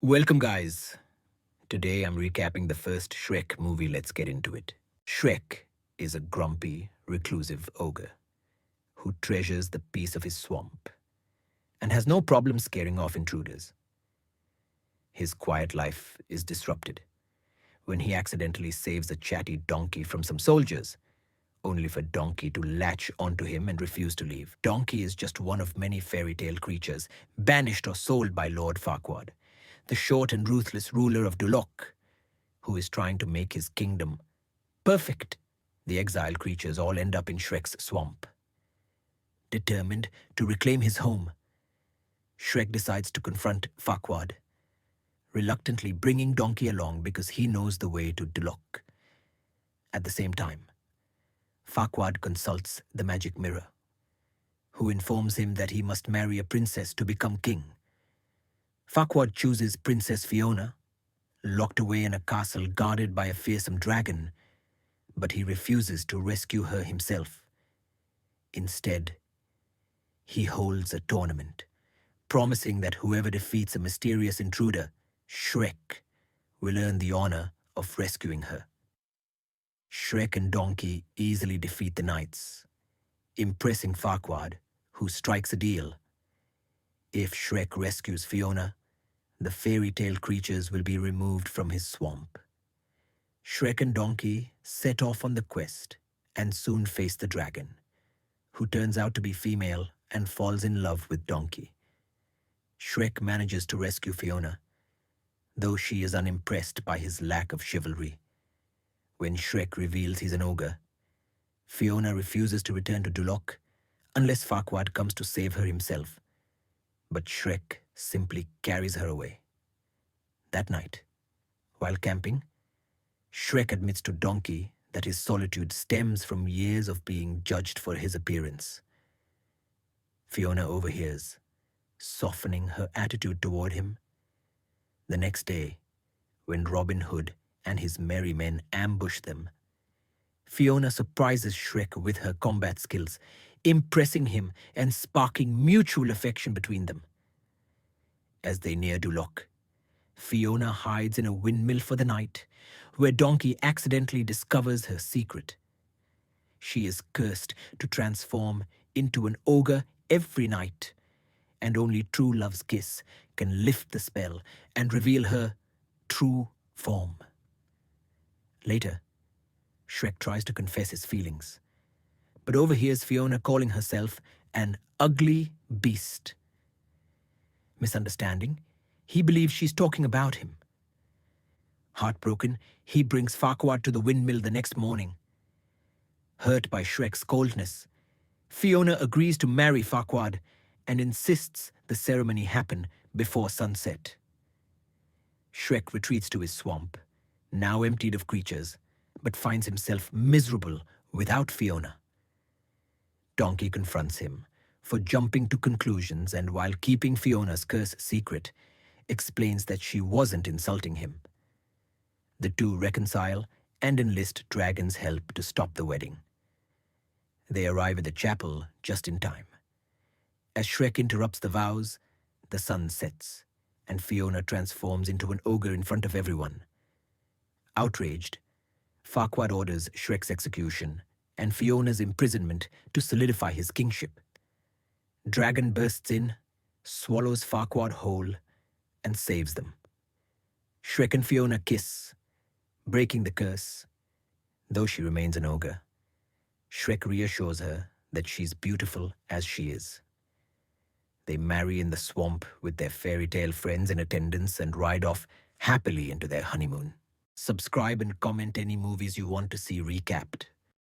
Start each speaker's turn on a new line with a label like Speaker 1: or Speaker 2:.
Speaker 1: Welcome, guys. Today I'm recapping the first Shrek movie. Let's get into it. Shrek is a grumpy, reclusive ogre who treasures the peace of his swamp and has no problem scaring off intruders. His quiet life is disrupted when he accidentally saves a chatty donkey from some soldiers, only for Donkey to latch onto him and refuse to leave. Donkey is just one of many fairy tale creatures banished or sold by Lord Farquaad, the short and ruthless ruler of Duloc, who is trying to make his kingdom perfect. The exiled creatures all end up in Shrek's swamp. Determined to reclaim his home, Shrek decides to confront Farquaad, reluctantly bringing Donkey along because he knows the way to Duloc. At the same time, Farquaad consults the magic mirror, who informs him that he must marry a princess to become king. Farquaad chooses Princess Fiona, locked away in a castle guarded by a fearsome dragon, but he refuses to rescue her himself. Instead, he holds a tournament, promising that whoever defeats a mysterious intruder, Shrek, will earn the honor of rescuing her. Shrek and Donkey easily defeat the knights, impressing Farquaad, who strikes a deal. If Shrek rescues Fiona, the fairy tale creatures will be removed from his swamp. Shrek and Donkey set off on the quest and soon face the dragon, who turns out to be female and falls in love with Donkey. Shrek manages to rescue Fiona, though she is unimpressed by his lack of chivalry. When Shrek reveals he's an ogre, Fiona refuses to return to Duloc unless Farquaad comes to save her himself. But Shrek simply carries her away. That night, while camping, Shrek admits to Donkey that his solitude stems from years of being judged for his appearance. Fiona overhears, softening her attitude toward him. The next day, when Robin Hood and his merry men ambush them, Fiona surprises Shrek with her combat skills, impressing him and sparking mutual affection between them. As they near Duloc, Fiona hides in a windmill for the night, where Donkey accidentally discovers her secret. She is cursed to transform into an ogre every night, and only true love's kiss can lift the spell and reveal her true form. Later, Shrek tries to confess his feelings, but overhears Fiona calling herself an ugly beast. Misunderstanding, he believes she's talking about him. Heartbroken, he brings Farquaad to the windmill the next morning. Hurt by Shrek's coldness, Fiona agrees to marry Farquaad and insists the ceremony happen before sunset. Shrek retreats to his swamp, now emptied of creatures, but finds himself miserable without Fiona. Donkey confronts him for jumping to conclusions and, while keeping Fiona's curse secret, explains that she wasn't insulting him. The two reconcile and enlist Dragon's help to stop the wedding. They arrive at the chapel just in time. As Shrek interrupts the vows, the sun sets, and Fiona transforms into an ogre in front of everyone. Outraged, Farquaad orders Shrek's execution and Fiona's imprisonment to solidify his kingship. Dragon bursts in, swallows Farquaad whole, and saves them. Shrek and Fiona kiss, breaking the curse. Though she remains an ogre, Shrek reassures her that she's beautiful as she is. They marry in the swamp with their fairy tale friends in attendance and ride off happily into their honeymoon. Subscribe and comment any movies you want to see recapped.